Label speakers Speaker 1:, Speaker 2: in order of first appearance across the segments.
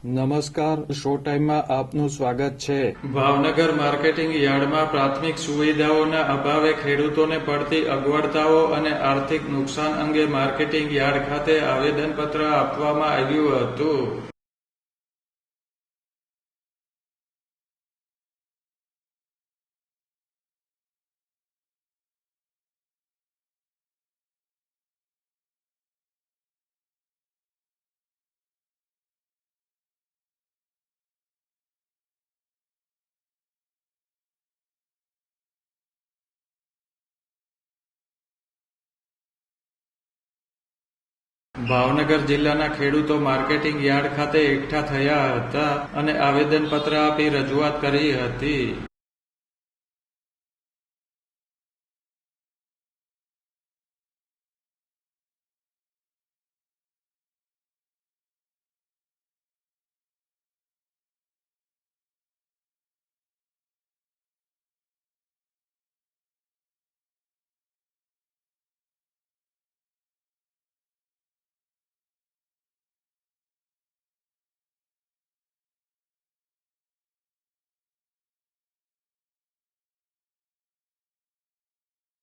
Speaker 1: નમસ્કાર, શો ટાઈમમાં આપનું સ્વાગત છે.
Speaker 2: ભાવનગર માર્કેટિંગ યાર્ડમાં પ્રાથમિક સુવિધાઓના અભાવે ખેડૂતોને પડતી અગવડતાઓ અને આર્થિક નુકસાન અંગે માર્કેટિંગ યાર્ડ ખાતે આવેદનપત્ર આપવામાં આવ્યું હતું. ભાવનગર જિલ્લાના ખેડૂતો માર્કેટિંગ યાર્ડ ખાતે એકઠા થયા હતા અને આવેદનપત્ર આપી રજૂઆત કરી હતી.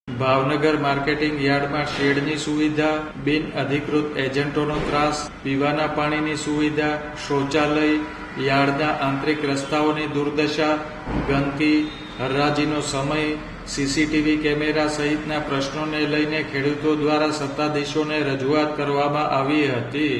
Speaker 2: ભાવનગર માર્કેટિંગ યાર્ડમાં શેડની સુવિધા, બિન અધિકૃત એજન્ટોનો ત્રાસ, પીવાના પાણીની સુવિધા, શૌચાલય, યાર્ડના આંતરિક રસ્તાઓની દુર્દશા, ગંદકી, હરાજીનો સમય, સીસીટીવી કેમેરા સહિતના પ્રશ્નોને લઈને ખેડૂતો દ્વારા સત્તાધીશોને રજૂઆત કરવામાં આવી હતી.